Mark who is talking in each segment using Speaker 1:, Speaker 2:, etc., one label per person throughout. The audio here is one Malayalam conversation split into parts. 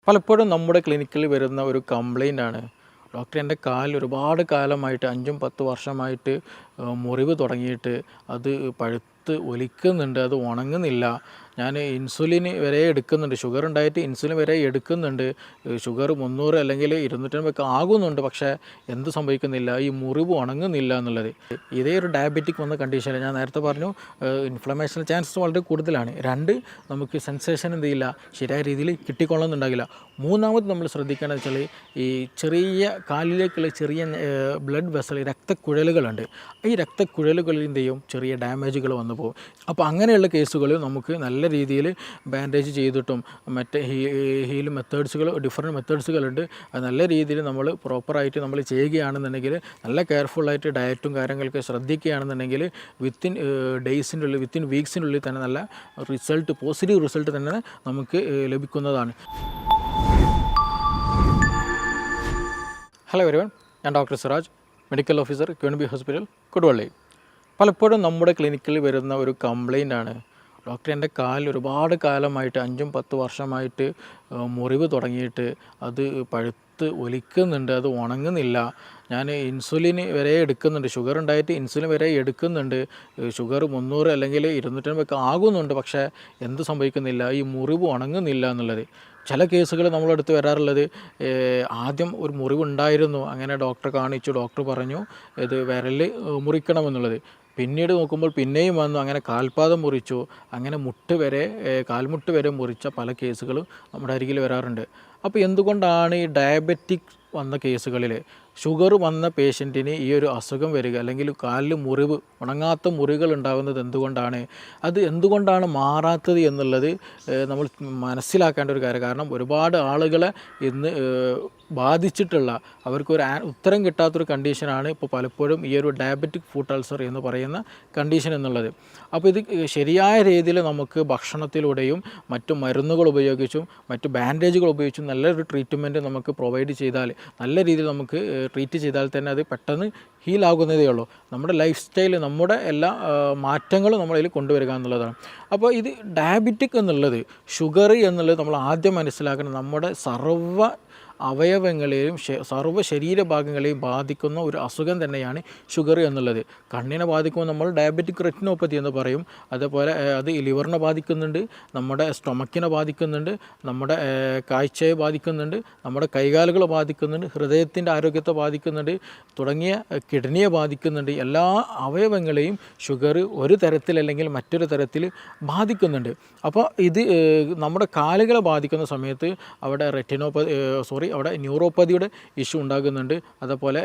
Speaker 1: പലപ്പോഴും നമ്മുടെ ക്ലിനിക്കിൽ വരുന്ന ഒരു കംപ്ലൈൻ്റ് ആണ്, ഡോക്ടർ എൻ്റെ കാലിൽ ഒരുപാട് കാലമായിട്ട് 5-10 വർഷമായിട്ട് മുറിവ് തുടങ്ങിയിട്ട് അത് പഴുത്ത് ഒലിക്കുന്നുണ്ട്, അത് ഉണങ്ങുന്നില്ല. ഞാൻ ഇൻസുലിൻ വരെ എടുക്കുന്നുണ്ട്, ഷുഗർ ഉണ്ടായിട്ട് ഇൻസുലിൻ വരെ എടുക്കുന്നുണ്ട്. ഷുഗർ 300 അല്ലെങ്കിൽ 250 ഒക്കെ ആകുന്നുണ്ട്, പക്ഷേ എന്ത് സംഭവിക്കുന്നില്ല, ഈ മുറിവ് ഉണങ്ങുന്നില്ല എന്നുള്ളത്. ഇതേ ഒരു ഡയബറ്റിക് വന്ന കണ്ടീഷനിൽ ഞാൻ നേരത്തെ പറഞ്ഞു, ഇൻഫ്ലമേഷൻ ചാൻസസ് വളരെ കൂടുതലാണ്. 2, നമുക്ക് സെൻസേഷൻ എന്ത് ചെയ്യില്ല, ശരിയായ രീതിയിൽ കിട്ടിക്കൊള്ളുന്നുണ്ടാകില്ല. മൂന്നാമത് നമ്മൾ ശ്രദ്ധിക്കേണ്ടത് വെച്ചാൽ ഈ ചെറിയ കാലിലേക്കുള്ള ചെറിയ ബ്ലഡ് വെസൽ രക്തക്കുഴലുകളുണ്ട്. ഈ രക്തക്കുഴലുകളിൽ എന്ത് ചെയ്യും, ചെറിയ ഡാമേജുകൾ വന്നു പോകും. അപ്പോൾ അങ്ങനെയുള്ള കേസുകളിൽ നമുക്ക് നല്ല രീതിയിൽ ബാൻഡേജ് ചെയ്തിട്ടും മറ്റേ ഹീൽ മെത്തേഡ്സുകൾ, ഡിഫറെൻറ്റ് മെത്തേഡ്സുകളുണ്ട്. അത് നല്ല രീതിയിൽ നമ്മൾ പ്രോപ്പറായിട്ട് നമ്മൾ ചെയ്യുകയാണെന്നുണ്ടെങ്കിൽ, നല്ല കെയർഫുള്ളായിട്ട് ഡയറ്റും കാര്യങ്ങളൊക്കെ ശ്രദ്ധിക്കുകയാണെന്നുണ്ടെങ്കിൽ വിത്തിൻ ഡേയ്സിൻ്റെ ഉള്ളിൽ, വിത്തിൻ വീക്സിനുള്ളിൽ തന്നെ നല്ല റിസൾട്ട്, പോസിറ്റീവ് റിസൾട്ട് തന്നെ നമുക്ക് ലഭിക്കുന്നതാണ്. ഹലോ എവരിവൺ, ഞാൻ ഡോക്ടർ സിറാജ്, മെഡിക്കൽ ഓഫീസർ, ക്യൂൻബി ഹോസ്പിറ്റൽ, കൊടുവള്ളി. പലപ്പോഴും നമ്മുടെ ക്ലിനിക്കിൽ വരുന്ന ഒരു കംപ്ലൈൻ്റ് ആണ്, ഡോക്ടർ എൻ്റെ കാലിൽ ഒരുപാട് കാലമായിട്ട് 5-10 വർഷമായിട്ട് മുറിവ് തുടങ്ങിയിട്ട് അത് പഴുത്ത് ഒലിക്കുന്നുണ്ട്, അത് ഉണങ്ങുന്നില്ല. ഞാൻ ഇൻസുലിൻ വരെ എടുക്കുന്നുണ്ട്, ഷുഗർ ഉണ്ടായിട്ട് ഇൻസുലിൻ വരെ എടുക്കുന്നുണ്ട്. ഷുഗർ 300 അല്ലെങ്കിൽ 250 ഒക്കെ ആകുന്നുണ്ട്, പക്ഷേ എന്ത് സംഭവിക്കുന്നില്ല, ഈ മുറിവ് ഉണങ്ങുന്നില്ല എന്നുള്ളത്. ചില കേസുകൾ നമ്മളടുത്ത് വരാറുള്ളത്, ആദ്യം ഒരു മുറിവുണ്ടായിരുന്നു, അങ്ങനെ ഡോക്ടറെ കാണിച്ചു, ഡോക്ടർ പറഞ്ഞു ഇത് വിരൽ മുറിക്കണമെന്നുള്ളത്. പിന്നീട് നോക്കുമ്പോൾ പിന്നെയും വന്നു, അങ്ങനെ കാൽപാദം മുറിച്ചു, അങ്ങനെ കാൽമുട്ട് വരെ മുറിച്ച പല കേസുകളും നമ്മുടെ അരികിൽ വരാറുണ്ട്. അപ്പോൾ എന്തുകൊണ്ടാണ് ഈ ഡയബറ്റിക് വന്ന കേസുകളിൽ ഷുഗർ വന്ന പേഷ്യൻറ്റിന് ഈ ഒരു അസുഖം വരിക, അല്ലെങ്കിൽ കാലിൽ മുറിവ്, ഉണങ്ങാത്ത മുറികൾ ഉണ്ടാകുന്നത് എന്തുകൊണ്ടാണ്, അത് എന്തുകൊണ്ടാണ് മാറാത്തത് എന്നുള്ളത് നമ്മൾ മനസ്സിലാക്കേണ്ട ഒരു കാര്യം. കാരണം ഒരുപാട് ആളുകളെ ഇന്ന് ബാധിച്ചിട്ടുള്ള, അവർക്കൊരു ഉത്തരം കിട്ടാത്തൊരു കണ്ടീഷനാണ് ഇപ്പോൾ പലപ്പോഴും ഈ ഒരു ഡയബറ്റിക് ഫുട്ട് അൾസർ എന്ന് പറയുന്ന കണ്ടീഷൻ എന്നുള്ളത്. അപ്പോൾ ഇത് ശരിയായ രീതിയിൽ നമുക്ക് ഭക്ഷണത്തിലൂടെയും മറ്റു മരുന്നുകൾ ഉപയോഗിച്ചും മറ്റു ബാൻഡേജുകൾ ഉപയോഗിച്ചും നല്ലൊരു ട്രീറ്റ്മെൻറ്റ് നമുക്ക് പ്രൊവൈഡ് ചെയ്താൽ, നല്ല രീതിയിൽ നമുക്ക് ട്രീറ്റ് ചെയ്താൽ തന്നെ അത് പെട്ടെന്ന് ഹീലാകുന്നതേ ഉള്ളൂ. നമ്മുടെ ലൈഫ് സ്റ്റൈൽ, നമ്മുടെ എല്ലാ മാറ്റങ്ങളും നമ്മളതിൽ കൊണ്ടുവരിക എന്നുള്ളതാണ്. അപ്പോൾ ഇത് ഡയബറ്റിക് എന്നുള്ളത്, ഷുഗർ എന്നുള്ളത് നമ്മൾ ആദ്യം മനസ്സിലാക്കണം, നമ്മുടെ സർവ്വ അവയവങ്ങളെയും സർവ്വ ശരീരഭാഗങ്ങളെയും ബാധിക്കുന്ന ഒരു അസുഖം തന്നെയാണ് ഷുഗർ എന്നുള്ളത്. കണ്ണിനെ ബാധിക്കുമ്പോൾ നമ്മൾ ഡയബറ്റിക് റെറ്റിനോപ്പതി എന്ന് പറയും. അതുപോലെ അത് ലിവറിനെ ബാധിക്കുന്നുണ്ട്, നമ്മുടെ സ്റ്റൊമക്കിനെ ബാധിക്കുന്നുണ്ട്, നമ്മുടെ കാഴ്ചയെ ബാധിക്കുന്നുണ്ട്, നമ്മുടെ കൈകാലുകളെ ബാധിക്കുന്നുണ്ട്, ഹൃദയത്തിൻ്റെ ആരോഗ്യത്തെ ബാധിക്കുന്നുണ്ട്, തുടങ്ങിയ കിഡ്നിയെ ബാധിക്കുന്നുണ്ട്. എല്ലാ അവയവങ്ങളെയും ഷുഗർ ഒരു തരത്തിലല്ലെങ്കിൽ മറ്റൊരു തരത്തിൽ ബാധിക്കുന്നുണ്ട്. അപ്പോൾ ഇത് നമ്മുടെ കാലുകളെ ബാധിക്കുന്ന സമയത്ത് അവിടെ അവിടെ ന്യൂറോപ്പതിയുടെ ഇഷ്യൂ ഉണ്ടാകുന്നുണ്ട്. അതുപോലെ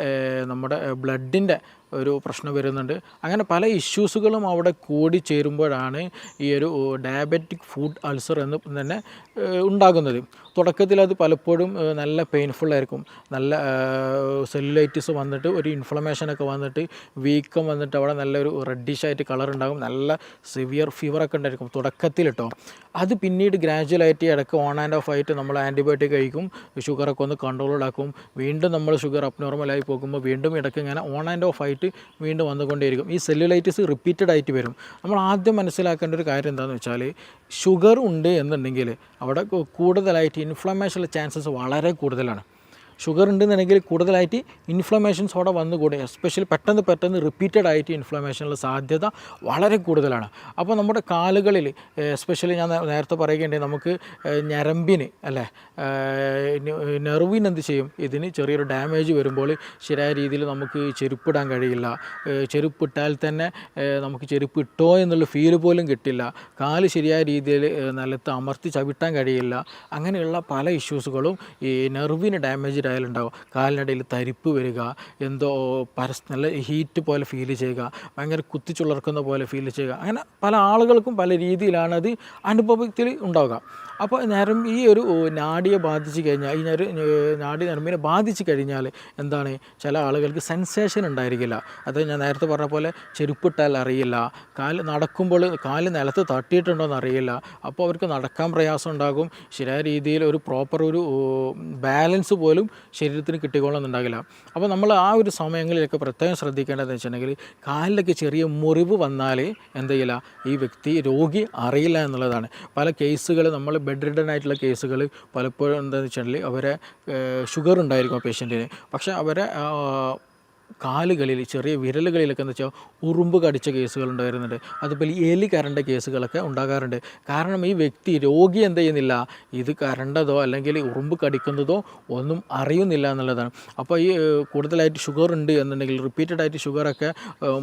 Speaker 1: നമ്മുടെ ബ്ലഡിൻ്റെ ഒരു പ്രശ്നം വരുന്നുണ്ട്. അങ്ങനെ പല ഇഷ്യൂസുകളും അവിടെ കൂടി ചേരുമ്പോഴാണ് ഈ ഒരു ഡയബറ്റിക് ഫുഡ് അൾസർ എന്ന് തന്നെ ഉണ്ടാകുന്നത്. തുടക്കത്തിൽ അത് പലപ്പോഴും നല്ല പെയിൻഫുള്ളായിരിക്കും, നല്ല സെല്ലുലൈറ്റിസ് വന്നിട്ട് ഒരു ഇൻഫ്ലമേഷനൊക്കെ വന്നിട്ട് വീക്കം വന്നിട്ട് അവിടെ നല്ലൊരു റെഡിഷായിട്ട് കളർ ഉണ്ടാകും, നല്ല സിവിയർ ഫീവറൊക്കെ ഉണ്ടായിരിക്കും തുടക്കത്തിൽ കേട്ടോ. അത് പിന്നീട് ഗ്രാജുവലായിട്ട് ഇടയ്ക്ക് ഓൺ ആൻഡ് ഓഫ് ആയിട്ട് നമ്മൾ ആൻറ്റിബയോട്ടിക് കഴിക്കും, ഷുഗറൊക്കെ ഒന്ന് കൺട്രോൾഡാക്കും, വീണ്ടും നമ്മൾ ഷുഗർ അബ്നോർമലായി പോകുമ്പോൾ വീണ്ടും ഇടയ്ക്ക് ഇങ്ങനെ ഓൺ ആൻഡ് ഓഫ് ആയിട്ട് വീണ്ടും വന്നുകൊണ്ടേയിരിക്കും. ഈ സെല്ലുലൈറ്റിസ് റിപ്പീറ്റഡ് ആയിട്ട് വരും. നമ്മൾ ആദ്യം മനസ്സിലാക്കേണ്ട ഒരു കാര്യം എന്താണെന്ന് വെച്ചാൽ, ഷുഗർ ഉണ്ട് എന്നുണ്ടെങ്കിൽ അവിടെ കൂടുതലായിട്ട് ഇൻഫ്ലമേഷനുള്ള ചാൻസസ് വളരെ കൂടുതലാണ്. ഷുഗർ ഉണ്ടെന്നുണ്ടെങ്കിൽ കൂടുതലായിട്ട് ഇൻഫ്ലമേഷൻസ് അവിടെ വന്നുകൂടെ, എസ്പെഷ്യലി പെട്ടെന്ന് റിപ്പീറ്റഡ് ആയിട്ട് ഇൻഫ്ലമേഷനുള്ള സാധ്യത വളരെ കൂടുതലാണ്. അപ്പോൾ നമ്മുടെ കാലുകളിൽ എസ്പെഷ്യലി ഞാൻ നേരത്തെ പറയുകയുണ്ടെങ്കിൽ, നമുക്ക് ഞരമ്പിന് അല്ലേ, നെർവിന് എന്ത് ചെയ്യും, ഇതിന് ചെറിയൊരു ഡാമേജ് വരുമ്പോൾ ശരിയായ രീതിയിൽ നമുക്ക് ചെരുപ്പിടാൻ കഴിയില്ല. ചെരുപ്പിട്ടാൽ തന്നെ നമുക്ക് ചെരുപ്പ് ഇട്ടോ എന്നുള്ള ഫീൽ പോലും കിട്ടില്ല. കാല് ശരിയായ രീതിയിൽ നിലത്ത് അമർത്തി ചവിട്ടാൻ കഴിയില്ല. അങ്ങനെയുള്ള പല ഇഷ്യൂസുകളും ഈ നെർവിന് ഡാമേജ് ഉണ്ടാവും. കാലിനിടയിൽ തരിപ്പ് വരിക, എന്തോ നല്ല ഹീറ്റ് പോലെ ഫീൽ ചെയ്യുക, ഭയങ്കര കുത്തിച്ചുളർക്കുന്ന പോലെ ഫീൽ ചെയ്യുക. അങ്ങനെ പല ആളുകൾക്കും പല രീതിയിലാണ് അത് അനുഭവത്തിൽ ഉണ്ടാവുക. അപ്പോൾ ഈ ഒരു നാഡിയെ ബാധിച്ച് കഴിഞ്ഞാൽ, ഈ നാഡി നരമ്പിനെ ബാധിച്ച് കഴിഞ്ഞാൽ എന്താണ്, ചില ആളുകൾക്ക് സെൻസേഷൻ ഉണ്ടായിരിക്കില്ല. അത് ഞാൻ നേരത്തെ പറഞ്ഞ പോലെ ചെരുപ്പിട്ടാൽ അറിയില്ല, നടക്കുമ്പോൾ കാല് നിലത്ത് തട്ടിയിട്ടുണ്ടോയെന്ന് അറിയില്ല. അപ്പോൾ അവർക്ക് നടക്കാൻ പ്രയാസം ഉണ്ടാകും, ശരിയായ രീതിയിൽ ഒരു പ്രോപ്പർ ഒരു ബാലൻസ് പോലും ശരീരത്തിന് കിട്ടിക്കോളണമെന്നുണ്ടാകില്ല. അപ്പോൾ നമ്മൾ ആ ഒരു സമയങ്ങളിലൊക്കെ പ്രത്യേകം ശ്രദ്ധിക്കേണ്ടതെന്ന് വെച്ചിട്ടുണ്ടെങ്കിൽ കാലിലൊക്കെ ചെറിയ മുറിവ് വന്നാൽ എന്ത് ചെയ്യില്ല, ഈ വ്യക്തി രോഗി അറിയില്ല എന്നുള്ളതാണ്. പല കേസുകൾ നമ്മൾ ബെഡ് റിഡൻ ആയിട്ടുള്ള കേസുകൾ പലപ്പോഴും എന്താണെന്ന് വെച്ചിട്ടുണ്ടെങ്കിൽ അവരെ ഷുഗർ ഉണ്ടായിരിക്കും ആ പേഷ്യൻറ്റിന്, പക്ഷേ അവരെ കാലുകളിൽ ചെറിയ വിരലുകളിലൊക്കെ എന്ന് വെച്ചാൽ ഉറുമ്പ് കടിച്ച കേസുകൾ ഉണ്ടായിരുന്നുണ്ട്. അതുപോലെ എലി കരണ്ട കേസുകളൊക്കെ ഉണ്ടാകാറുണ്ട്. കാരണം ഈ വ്യക്തി രോഗി എന്ത് ചെയ്യുന്നില്ല, ഇത് കരണ്ടതോ അല്ലെങ്കിൽ ഉറുമ്പ് കടിക്കുന്നതോ ഒന്നും അറിയുന്നില്ല എന്നുള്ളതാണ്. അപ്പോൾ ഈ കൂടുതലായിട്ട് ഷുഗർ ഉണ്ട് എന്നുണ്ടെങ്കിൽ റിപ്പീറ്റഡ് ആയിട്ട് ഷുഗറൊക്കെ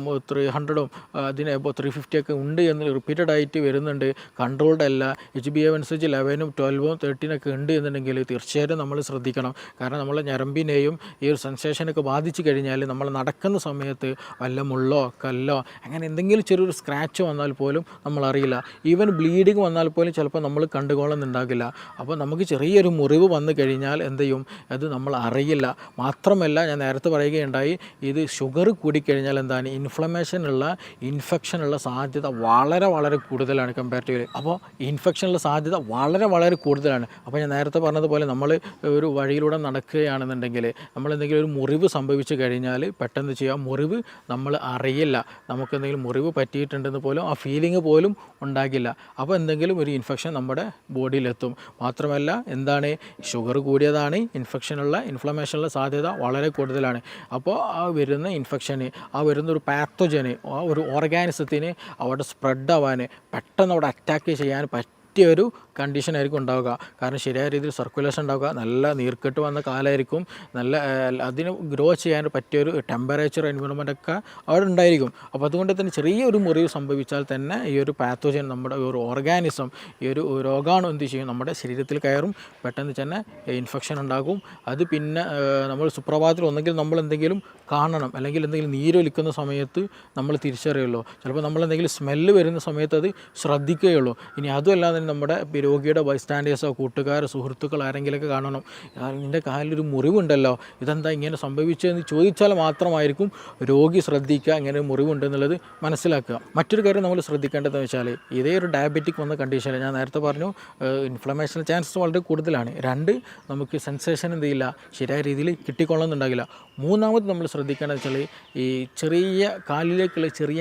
Speaker 1: 300 അതിന് 350 ഒക്കെ ഉണ്ട് എന്ന് റിപ്പീറ്റഡ് ആയിട്ട് വരുന്നുണ്ട്, കൺട്രോൾഡ് അല്ല, HbA1c 11, 12, 13 ഉണ്ട് എന്നുണ്ടെങ്കിൽ തീർച്ചയായിട്ടും നമ്മൾ ശ്രദ്ധിക്കണം. കാരണം നമ്മളെ ഞരമ്പിനെയും ഈ ഒരു സെൻസേഷനൊക്കെ ബാധിച്ചു കഴിഞ്ഞാൽ നമ്മൾ നടക്കുന്ന സമയത്ത് വല്ല മുള്ളോ കല്ലോ അങ്ങനെ എന്തെങ്കിലും ചെറിയൊരു സ്ക്രാച്ച് വന്നാൽ പോലും നമ്മൾ അറിയില്ല. ഈവൻ ബ്ലീഡിങ് വന്നാൽ പോലും ചിലപ്പോൾ നമ്മൾ കണ്ടുകൊള്ളുന്നുണ്ടാകില്ല. അപ്പോൾ നമുക്ക് ചെറിയൊരു മുറിവ് വന്നു കഴിഞ്ഞാൽ എന്ത് ചെയ്യും, അത് നമ്മൾ അറിയില്ല. മാത്രമല്ല ഞാൻ നേരത്തെ പറയുകയുണ്ടായി, ഇത് ഷുഗർ കൂടിക്കഴിഞ്ഞാൽ എന്താണ് ഇൻഫ്ലമേഷനുള്ള ഇൻഫെക്ഷനുള്ള സാധ്യത വളരെ വളരെ കൂടുതലാണ് കമ്പാരിറ്റീവ്ലി. അപ്പോൾ ഇൻഫെക്ഷനുള്ള സാധ്യത വളരെ വളരെ കൂടുതലാണ്. അപ്പോൾ ഞാൻ നേരത്തെ പറഞ്ഞതുപോലെ നമ്മൾ ഒരു വഴിയിലൂടെ നടക്കുകയാണെന്നുണ്ടെങ്കിൽ നമ്മൾ എന്തെങ്കിലും ഒരു മുറിവ് സംഭവിച്ചു കഴിഞ്ഞാൽ പെട്ടെന്ന് ചെയ്യാം, മുറിവ് നമ്മൾ അറിയില്ല, നമുക്ക് എന്തെങ്കിലും മുറിവ് പറ്റിയിട്ടുണ്ടെന്ന് പോലും ആ ഫീലിംഗ് പോലും ഉണ്ടാകില്ല. അപ്പോൾ എന്തെങ്കിലും ഒരു ഇൻഫെക്ഷൻ നമ്മുടെ ബോഡിയിലെത്തും. മാത്രമല്ല എന്താണ്, ഷുഗർ കൂടിയതാണ്, ഇൻഫ്ലമേഷനുള്ള സാധ്യത വളരെ കൂടുതലാണ്. അപ്പോൾ ആ വരുന്ന ഇൻഫെക്ഷന്, ആ വരുന്നൊരു പാത്തോജന്, ആ ഒരു ഓർഗാനിസത്തിന് അവിടെ സ്പ്രെഡ് ആവാൻ, പെട്ടെന്ന് അവിടെ അറ്റാക്ക് ചെയ്യാൻ പറ്റിയൊരു കണ്ടീഷനായിരിക്കും ഉണ്ടാവുക. കാരണം ശരിയായ രീതിയിൽ സർക്കുലേഷൻ ഉണ്ടാവുക, നല്ല നീർക്കെട്ട് വന്ന കാലമായിരിക്കും, നല്ല അതിന് ഗ്രോ ചെയ്യാൻ പറ്റിയൊരു ടെമ്പറേച്ചർ എൻവയോൺമെൻ്റ് ഒക്കെ അവിടെ ഉണ്ടായിരിക്കും. അപ്പോൾ അതുകൊണ്ട് തന്നെ ചെറിയൊരു മുറിവ് സംഭവിച്ചാൽ തന്നെ ഈ ഒരു പാത്തോജൻ, നമ്മുടെ ഒരു ഓർഗാനിസം, ഈ ഒരു രോഗാണു എന്ത് ചെയ്യും, നമ്മുടെ ശരീരത്തിൽ കയറും, പെട്ടെന്ന് തന്നെ ഇൻഫെക്ഷൻ ഉണ്ടാകും. അത് പിന്നെ നമ്മൾ സുപ്രഭാതത്തിൽ ഒന്നെങ്കിൽ നമ്മൾ എന്തെങ്കിലും കാണണം, അല്ലെങ്കിൽ എന്തെങ്കിലും നീരൊലിക്കുന്ന സമയത്ത് നമ്മൾ തിരിച്ചറിയുള്ളൂ. ചിലപ്പോൾ നമ്മൾ എന്തെങ്കിലും സ്മെല്ല് വരുന്ന സമയത്ത് അത് ശ്രദ്ധിക്കുകയുള്ളൂ. ഇനി അതുമല്ലാതെ തന്നെ നമ്മുടെ രോഗിയുടെ ബൈസ്റ്റാൻഡേഴ്സോ കൂട്ടുകാരോ സുഹൃത്തുക്കൾ ആരെങ്കിലുമൊക്കെ കാണണം, നിൻ്റെ കാലിലൊരു മുറിവുണ്ടല്ലോ, ഇതെന്താ ഇങ്ങനെ സംഭവിച്ചതെന്ന് ചോദിച്ചാൽ മാത്രമായിരിക്കും രോഗി ശ്രദ്ധിക്കുക ഇങ്ങനെ മുറിവുണ്ടെന്നുള്ളത് മനസ്സിലാക്കുക. മറ്റൊരു കാര്യം നമ്മൾ ശ്രദ്ധിക്കേണ്ടതെന്ന് വെച്ചാൽ, ഇതേ ഒരു ഡയബറ്റിക് വന്ന കണ്ടീഷനിൽ ഞാൻ നേരത്തെ പറഞ്ഞു ഇൻഫ്ലമേഷൻ ചാൻസസ് വളരെ കൂടുതലാണ്. 2 നമുക്ക് സെൻസേഷൻ എന്ത് ചെയ്യില്ല, ശരിയായ രീതിയിൽ കിട്ടിക്കൊള്ളുന്നുണ്ടാകില്ല. മൂന്നാമത് നമ്മൾ ശ്രദ്ധിക്കേണ്ടത് വെച്ചാൽ ഈ ചെറിയ കാലിലേക്കുള്ള ചെറിയ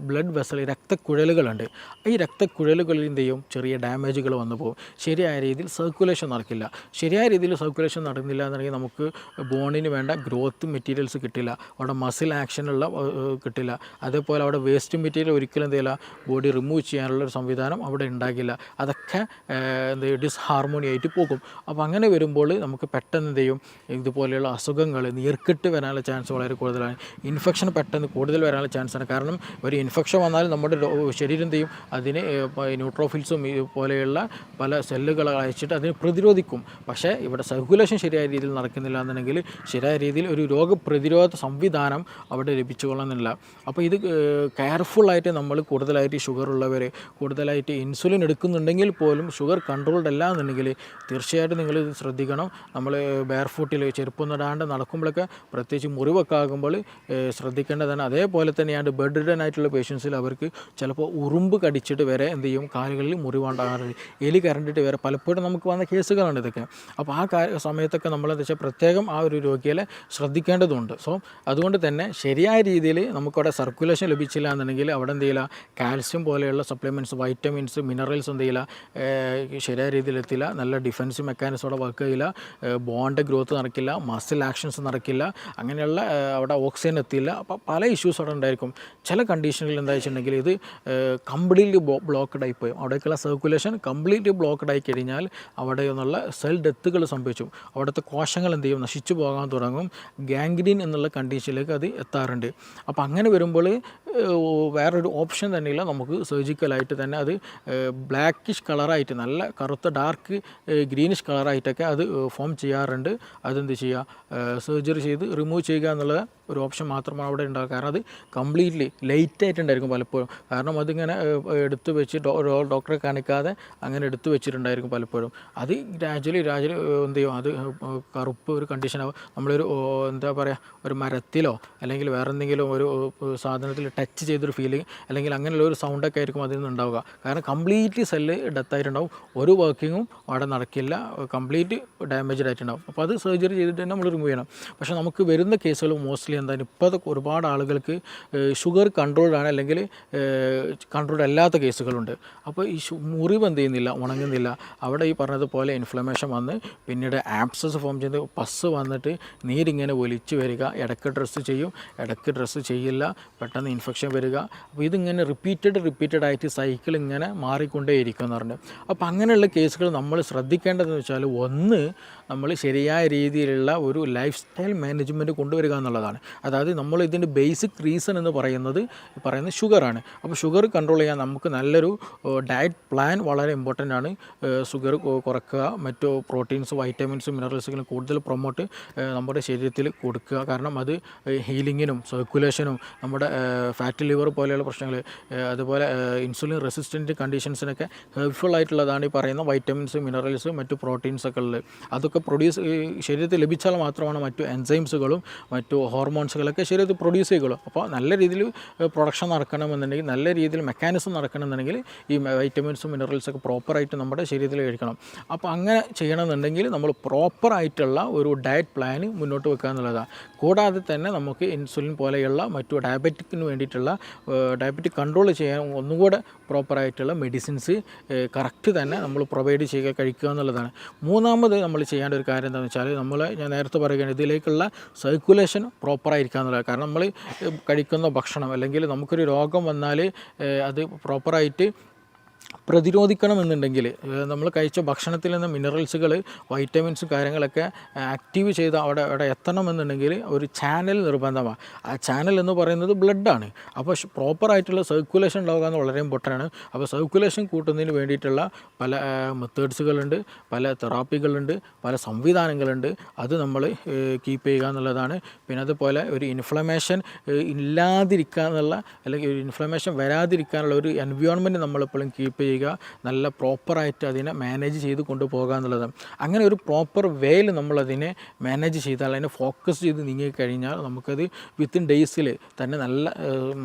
Speaker 1: ബ്ലഡ് വെസൽ രക്തക്കുഴലുകളുണ്ട്. ഈ രക്തക്കുഴലുകളിൽ എന്ത് ചെയ്യും, ചെറിയ ഡാമേജുകൾ വന്നു പോകും. ശരിയായ രീതിയിൽ സർക്കുലേഷൻ നടക്കില്ല. ശരിയായ രീതിയിൽ സർക്കുലേഷൻ നടന്നില്ല എന്നുണ്ടെങ്കിൽ നമുക്ക് ബോണിന് വേണ്ട ഗ്രോത്ത് മെറ്റീരിയൽസ് കിട്ടില്ല, അവിടെ മസിൽ ആക്ഷനുള്ള കിട്ടില്ല. അതേപോലെ അവിടെ വേസ്റ്റ് മെറ്റീരിയൽ ഒരിക്കലും എന്ത് ചെയ്യില്ല, ബോഡി റിമൂവ് ചെയ്യാനുള്ളൊരു സംവിധാനം അവിടെ ഉണ്ടാകില്ല. അതൊക്കെ എന്ത് ഡിസ്ഹാർമോണി ആയിട്ട് പോകും. അപ്പോൾ അങ്ങനെ വരുമ്പോൾ നമുക്ക് പെട്ടെന്ന് എന്ത് ചെയ്യും, ഇതുപോലെയുള്ള അസുഖങ്ങൾ, നീർക്കെട്ട് വരാനുള്ള ചാൻസ് വളരെ കൂടുതലാണ്. ഇൻഫെക്ഷൻ പെട്ടെന്ന് കൂടുതൽ വരാനുള്ള ചാൻസാണ്. കാരണം ഒരു ഇൻഫെക്ഷൻ വന്നാൽ നമ്മുടെ ശരീരം എന്ത് ചെയ്യും, അതിന് ന്യൂട്രോഫിൽസും പോലെയുള്ള പല സെല്ലുകൾ അയച്ചിട്ട് അതിനെ പ്രതിരോധിക്കും. പക്ഷേ ഇവിടെ സർക്കുലേഷൻ ശരിയായ രീതിയിൽ നടക്കുന്നില്ല എന്നുണ്ടെങ്കിൽ ശരിയായ രീതിയിൽ ഒരു രോഗപ്രതിരോധ സംവിധാനം അവിടെ ലഭിച്ചുകൊള്ളുന്നില്ല. അപ്പോൾ ഇത് കെയർഫുള്ളായിട്ട് നമ്മൾ കൂടുതലായിട്ട് ഷുഗർ ഉള്ളവർ കൂടുതലായിട്ട് ഇൻസുലിൻ എടുക്കുന്നുണ്ടെങ്കിൽ പോലും ഷുഗർ കൺട്രോൾഡ് അല്ല എന്നുണ്ടെങ്കിൽ തീർച്ചയായിട്ടും നിങ്ങൾ ഇത് ശ്രദ്ധിക്കണം. നമ്മൾ ബെയർ ഫുട്ടിൽ ചെരുപ്പൊന്നും ഇടാണ്ട് നടക്കുമ്പോഴൊക്കെ പ്രത്യേകിച്ച് മുറിവൊക്കെ ആകുമ്പോൾ ശ്രദ്ധിക്കേണ്ടതാണ്. അതേപോലെ തന്നെയാണ് ബെഡ് റിഡൻ ആയിട്ടുള്ള പേഷ്യൻസിൽ അവർക്ക് ചിലപ്പോൾ ഉറുമ്പ് കടിച്ചിട്ട് വരെ എന്ത് ചെയ്യും, കാലുകളിൽ മുറിവുണ്ടാകാറുണ്ട്, എലി കരണ്ടിട്ട് വരെ പലപ്പോഴും നമുക്ക് വന്ന കേസുകളാണ് ഇതൊക്കെ. അപ്പോൾ ആ സമയത്തൊക്കെ നമ്മളെന്താ വെച്ചാൽ പ്രത്യേകം ആ ഒരു രോഗിയെ ശ്രദ്ധിക്കേണ്ടതുണ്ട്. സോ അതുകൊണ്ട് തന്നെ ശരിയായ രീതിയിൽ നമുക്കവിടെ സർക്കുലേഷൻ ലഭിച്ചില്ല എന്നുണ്ടെങ്കിൽ അവിടെ എന്ത് ചെയ്യില്ല, കാൽസ്യം പോലെയുള്ള സപ്ലിമെൻറ്റ്സ്, വൈറ്റമിൻസ്, മിനറൽസ് എന്ത് ചെയ്യില്ല, ശരിയായ രീതിയിൽ എത്തില്ല, നല്ല ഡിഫൻസ് മെക്കാനിസം അവിടെ വർക്ക് ചെയ്യില്ല, ബോണ്ട് ഗ്രോത്ത് നടക്കില്ല, മസിൽ ആക്ഷൻസ് നടക്കില്ല, അങ്ങനെയുള്ള അവിടെ ഓക്സിജൻ എത്തില്ല. അപ്പോൾ പല ഇഷ്യൂസ് അവിടെ ഉണ്ടായിരിക്കും. ചില കണ്ടീഷനുകളിൽ എന്താ വെച്ചിട്ടുണ്ടെങ്കിൽ ഇത് കംപ്ലീറ്റ്ലി ബ്ലോക്ക്ഡ് ആയി പോയി, അവിടേക്കുള്ള സർക്കുലേഷൻ കംപ്ലീറ്റ്ലി ബ്ലോക്ക്ഡ് ആയി കഴിഞ്ഞാൽ അവിടെ നിന്നുള്ള സെൽ ഡെത്തുകൾ സംഭവിച്ചു, അവിടുത്തെ കോശങ്ങൾ എന്ത് ചെയ്യും, നശിച്ചു പോകാൻ തുടങ്ങും, ഗാംഗ്രീൻ എന്നുള്ള കണ്ടീഷനിലേക്ക് അത് എത്താറുണ്ട്. അപ്പോൾ അങ്ങനെ വരുമ്പോൾ വേറൊരു ഓപ്ഷൻ തന്നെയില്ല, നമുക്ക് സർജിക്കലായിട്ട് തന്നെ അത് ബ്ലാക്കിഷ് കളറായിട്ട്, നല്ല കറുത്ത ഡാർക്ക് ഗ്രീനിഷ് കളറായിട്ടൊക്കെ അത് ഫോം ചെയ്യാറുണ്ട്. അതെന്ത് ചെയ്യുക, സർജറി ചെയ്ത് റിമൂവ് ചെയ്യുക എന്നുള്ള ഒരു ഓപ്ഷൻ മാത്രമാണ് അവിടെ ഉണ്ടാകുക. കാരണം അത് കംപ്ലീറ്റ്ലി ലേറ്റായിട്ടുണ്ടായിരിക്കും പലപ്പോഴും. കാരണം അതിങ്ങനെ എടുത്തു വെച്ച് ഡോക്ടറെ കാണിക്കാതെ അങ്ങനെ എടുത്തു വെച്ചിട്ടുണ്ടായിരിക്കും പലപ്പോഴും. അത് ഗ്രാജുവലി എന്ത് ചെയ്യും, അത് കറുപ്പ് ഒരു കണ്ടീഷനാവും. നമ്മളൊരു എന്താ പറയുക, ഒരു മരത്തിലോ അല്ലെങ്കിൽ വേറെ എന്തെങ്കിലും ഒരു സാധനത്തിൽ ടച്ച് ചെയ്തൊരു ഫീലിംഗ് അല്ലെങ്കിൽ അങ്ങനെയുള്ള ഒരു സൗണ്ടൊക്കെ ആയിരിക്കും അതിൽ നിന്ന് ഉണ്ടാവുക. കാരണം കംപ്ലീറ്റ്ലി സെല്ല് ഡെത്തായിട്ടുണ്ടാവും, ഒരു വർക്കിങ്ങും അവിടെ നടക്കില്ല, കംപ്ലീറ്റ് ഡാമേജ്ഡ് ആയിട്ടുണ്ടാവും. അപ്പോൾ അത് സർജറി ചെയ്തിട്ട് തന്നെ നമ്മൾ റിമൂവ് ചെയ്യണം. പക്ഷേ നമുക്ക് വരുന്ന കേസുകൾ മോസ്റ്റ്ലി എന്താണ്, ഇപ്പോൾ ഒരുപാട് ആളുകൾക്ക് ഷുഗർ കൺട്രോൾഡാണ് അല്ലെങ്കിൽ കൺട്രോൾഡ് അല്ലാത്ത കേസുകളുണ്ട്. അപ്പോൾ ഈ മുറിവ് എന്ത് ചെയ്യുന്നില്ല, ഉണങ്ങുന്നില്ല. അവിടെ ഈ പറഞ്ഞതുപോലെ ഇൻഫ്ലമേഷൻ വന്ന് പിന്നീട് ആബ്സസ് ഫോം ചെയ്ത് പസ് വന്നിട്ട് നീരിങ്ങനെ ഒലിച്ച് വരിക, ഇടയ്ക്ക് ഡ്രസ്സ് ചെയ്യും, ഇടയ്ക്ക് ഡ്രസ്സ് ചെയ്യില്ല, പെട്ടെന്ന് ഇൻഫെക്ഷൻ വരിക. അപ്പോൾ ഇതിങ്ങനെ റിപ്പീറ്റഡ് ആയിട്ട് സൈക്കിൾ ഇങ്ങനെ മാറിക്കൊണ്ടേയിരിക്കും എന്ന് പറഞ്ഞു. അപ്പോൾ അങ്ങനെയുള്ള കേസുകൾ നമ്മൾ ശ്രദ്ധിക്കേണ്ടതെന്ന് വെച്ചാൽ, ഒന്ന് നമ്മൾ ശരിയായ രീതിയിലുള്ള ഒരു ലൈഫ് സ്റ്റൈൽ മാനേജ്മെൻറ്റ് കൊണ്ടുവരിക എന്നുള്ളതാണ്. അതായത് നമ്മൾ ഇതിൻ്റെ ബേസിക് റീസൺ എന്ന് പറയുന്നത് ഷുഗറാണ്. അപ്പോൾ ഷുഗർ കൺട്രോൾ ചെയ്യാൻ നമുക്ക് നല്ലൊരു ഡയറ്റ് പ്ലാൻ വളരെ ഇമ്പോർട്ടൻ്റ് ആണ്. ഷുഗർ കുറയ്ക്കുക, മറ്റു പ്രോട്ടീൻസ്, വൈറ്റമിൻസ്, മിനറൽസുകളും കൂടുതൽ പ്രൊമോട്ട് നമ്മുടെ ശരീരത്തിൽ കൊടുക്കുക. കാരണം അത് ഹീലിങ്ങിനും സർക്കുലേഷനും നമ്മുടെ ഫാറ്റ് ലിവർ പോലെയുള്ള പ്രശ്നങ്ങൾ, അതുപോലെ ഇൻസുലിൻ റെസിസ്റ്റൻറ്റ് കണ്ടീഷൻസിനൊക്കെ ഹെൽപ്ഫുൾ ആയിട്ടുള്ളതാണ് ഈ പറയുന്ന വൈറ്റമിൻസ്, മിനറൽസ്, മറ്റു പ്രോട്ടീൻസൊക്കെ ഉള്ളത്. അതൊക്കെ ശരീരത്തിൽ ലഭിച്ചാൽ മാത്രമാണ് മറ്റു എൻസൈംസുകളും മറ്റു ഹോർമോൺസുകളൊക്കെ ശരീരത്തിൽ പ്രൊഡ്യൂസ് ചെയ്യുകയുള്ളൂ. അപ്പോൾ നല്ല രീതിയിൽ പ്രൊഡക്ഷൻ നടക്കണമെന്നുണ്ടെങ്കിൽ, നല്ല രീതിയിൽ മെക്കാനിസം നടക്കണമെന്നുണ്ടെങ്കിൽ ഈ വൈറ്റമിൻസും മിനറൽസൊക്കെ പ്രോപ്പറായിട്ട് നമ്മുടെ ശരീരത്തിൽ കഴിക്കണം. അപ്പോൾ അങ്ങനെ ചെയ്യണമെന്നുണ്ടെങ്കിൽ നമ്മൾ പ്രോപ്പറായിട്ടുള്ള ഒരു ഡയറ്റ് പ്ലാൻ മുന്നോട്ട് വെക്കുക എന്നുള്ളതാണ്. കൂടാതെ തന്നെ നമുക്ക് ഇൻസുലിൻ പോലെയുള്ള മറ്റു ഡയബറ്റിക്കിന് വേണ്ടിയിട്ടുള്ള ഡയബറ്റിക് കൺട്രോൾ ചെയ്യാൻ ഒന്നുകൂടെ പ്രോപ്പറായിട്ടുള്ള മെഡിസിൻസ് കറക്റ്റ് തന്നെ നമ്മൾ പ്രൊവൈഡ് ചെയ്യുക, കഴിക്കുക എന്നുള്ളതാണ്. മൂന്നാമത് നമ്മൾ ചെയ്യേണ്ട ഒരു കാര്യം എന്താണെന്ന് വെച്ചാൽ, ഞാൻ നേരത്തെ പറയുകയാണ്, ഇതിലേക്കുള്ള സർക്കുലേഷൻ പ്രോപ്പറായിരിക്കുക എന്നുള്ളത്. കാരണം നമ്മൾ കഴിക്കുന്ന ഭക്ഷണം അല്ലെങ്കിൽ നമുക്കൊരു രോഗം വന്നാൽ അത് പ്രോപ്പറായിട്ട് പ്രതിരോധിക്കണമെന്നുണ്ടെങ്കിൽ നമ്മൾ കഴിച്ച ഭക്ഷണത്തിൽ നിന്ന് മിനറൽസുകൾ, വൈറ്റമിൻസും കാര്യങ്ങളൊക്കെ ആക്റ്റീവ് ചെയ്ത് അവിടെ എത്തണമെന്നുണ്ടെങ്കിൽ ഒരു ചാനൽ നിർബന്ധമാണ്. ആ ചാനൽ എന്ന് പറയുന്നത് ബ്ലഡാണ്. അപ്പോൾ പ്രോപ്പറായിട്ടുള്ള സർക്കുലേഷൻ ഉണ്ടാവുക എന്ന് വളരെ ഇമ്പോർട്ടൻ്റ് ആണ്. അപ്പോൾ സർക്കുലേഷൻ കൂട്ടുന്നതിന് വേണ്ടിയിട്ടുള്ള പല മെത്തേഡ്സുകളുണ്ട്, പല തെറാപ്പികളുണ്ട്, പല സംവിധാനങ്ങളുണ്ട്. അത് നമ്മൾ കീപ്പ് ചെയ്യുക എന്നുള്ളതാണ്. പിന്നെ അതുപോലെ ഒരു ഇൻഫ്ലമേഷൻ ഇല്ലാതിരിക്കുക എന്നുള്ള, അല്ലെങ്കിൽ ഒരു ഇൻഫ്ലമേഷൻ വരാതിരിക്കാനുള്ള ഒരു എൻവയോൺമെൻറ്റ് നമ്മളെപ്പോഴും കീപ്പ് ചെയ്യുക, നല്ല പ്രോപ്പറായിട്ട് അതിനെ മാനേജ് ചെയ്ത് കൊണ്ടുപോകുക എന്നുള്ളതാണ്. അങ്ങനെ ഒരു പ്രോപ്പർ വേയിൽ നമ്മളതിനെ മാനേജ് ചെയ്താൽ, അതിനെ ഫോക്കസ് ചെയ്ത് നീങ്ങിക്കഴിഞ്ഞാൽ നമുക്കത് വിത്തിൻ ഡേയ്സിൽ തന്നെ നല്ല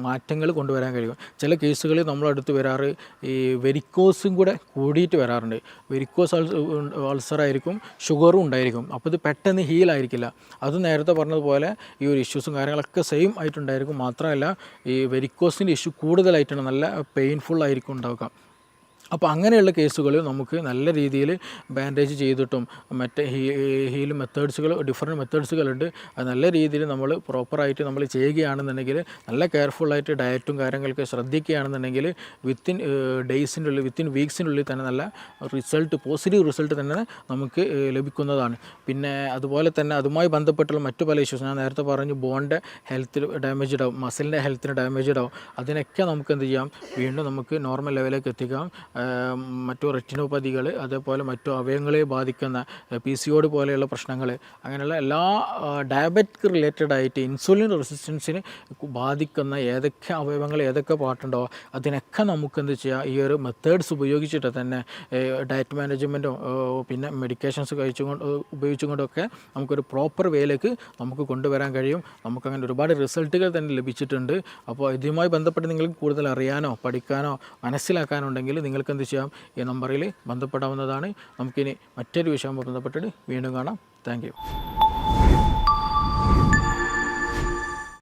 Speaker 1: മാറ്റങ്ങൾ കൊണ്ടുവരാൻ കഴിയും. ചില കേസുകളിൽ നമ്മളടുത്ത് വരാറ് ഈ വെരിക്കോസും കൂടെ കൂടിയിട്ട് വരാറുണ്ട്. വെരിക്കോസ് അൾസറായിരിക്കും, ഷുഗറും ഉണ്ടായിരിക്കും. അപ്പോൾ ഇത് പെട്ടെന്ന് ഹീലായിരിക്കില്ല. അത് നേരത്തെ പറഞ്ഞതുപോലെ ഈ ഒരു ഇഷ്യൂസും കാര്യങ്ങളൊക്കെ സെയിം ആയിട്ടുണ്ടായിരിക്കും. മാത്രമല്ല ഈ വെരിക്കോസിൻ്റെ ഇഷ്യൂ കൂടുതലായിട്ടാണ്, നല്ല പെയിൻഫുൾ ആയിരിക്കും ഉണ്ടാവുക. അപ്പോൾ അങ്ങനെയുള്ള കേസുകളിൽ നമുക്ക് നല്ല രീതിയിൽ ബാൻഡേജ് ചെയ്തിട്ടും മറ്റേ ഹീൽ മെത്തേഡ്സുകൾ, ഡിഫറെൻറ്റ് മെത്തേഡ്സുകളുണ്ട്. അത് നല്ല രീതിയിൽ നമ്മൾ പ്രോപ്പറായിട്ട് നമ്മൾ ചെയ്യുകയാണെന്നുണ്ടെങ്കിൽ, നല്ല കെയർഫുള്ളായിട്ട് ഡയറ്റും കാര്യങ്ങളൊക്കെ ശ്രദ്ധിക്കുകയാണെന്നുണ്ടെങ്കിൽ വിത്തിൻ ഡേയ്സിൻ്റെ ഉള്ളിൽ, വിത്തിൻ വീക്സിനുള്ളിൽ തന്നെ നല്ല റിസൾട്ട്, പോസിറ്റീവ് റിസൾട്ട് തന്നെ നമുക്ക് ലഭിക്കുന്നതാണ്. പിന്നെ അതുപോലെ തന്നെ അതുമായി ബന്ധപ്പെട്ടുള്ള മറ്റു പല ഇഷ്യൂസ് ഞാൻ നേരത്തെ പറഞ്ഞു, ബോണിൻ്റെ ഹെൽത്തിൽ ഡാമേജ്ഡ് ആവും, മസിലിൻ്റെ ഹെൽത്തിന് ഡാമേജ്ഡ് ആവും. അതിനൊക്കെ നമുക്ക് എന്ത് ചെയ്യാം, വീണ്ടും നമുക്ക് നോർമൽ ലെവലിലേക്ക് എത്തിക്കാം. മറ്റു റെറ്റിനോപ്പതികൾ, അതേപോലെ മറ്റു അവയവങ്ങളെ ബാധിക്കുന്ന PCOD പോലെയുള്ള പ്രശ്നങ്ങൾ, അങ്ങനെയുള്ള എല്ലാ ഡയബറ്റിക് റിലേറ്റഡ് ആയിട്ട് ഇൻസുലിൻ റെസിസ്റ്റൻസിന് ബാധിക്കുന്ന ഏതൊക്കെ അവയവങ്ങൾ, ഏതൊക്കെ പാട്ടുണ്ടോ അതിനൊക്കെ നമുക്ക് എന്ത് ചെയ്യാം, ഈ ഒരു മെത്തേഡ്സ് ഉപയോഗിച്ചിട്ട് തന്നെ ഡയറ്റ് മാനേജ്മെൻറ്റും പിന്നെ മെഡിക്കേഷൻസ് ഉപയോഗിച്ചുകൊണ്ടൊക്കെ നമുക്കൊരു പ്രോപ്പർ വേയിലേക്ക് നമുക്ക് കൊണ്ടുവരാൻ കഴിയും. നമുക്കങ്ങനെ ഒരുപാട് റിസൾട്ടുകൾ തന്നെ ലഭിച്ചിട്ടുണ്ട്. അപ്പോൾ ഇതുമായി ബന്ധപ്പെട്ട് നിങ്ങൾക്ക് കൂടുതൽ അറിയാനോ പഠിക്കാനോ മനസ്സിലാക്കാനോ ഉണ്ടെങ്കിൽ നിങ്ങൾക്ക് എന്ത് ചെയ്യാം, ഈ നമ്പറിൽ ബന്ധപ്പെടാവുന്നതാണ്. നമുക്കിനി മറ്റൊരു വിഷയവുമായി ബന്ധപ്പെട്ടിട്ട് വീണ്ടും കാണാം. Thank you.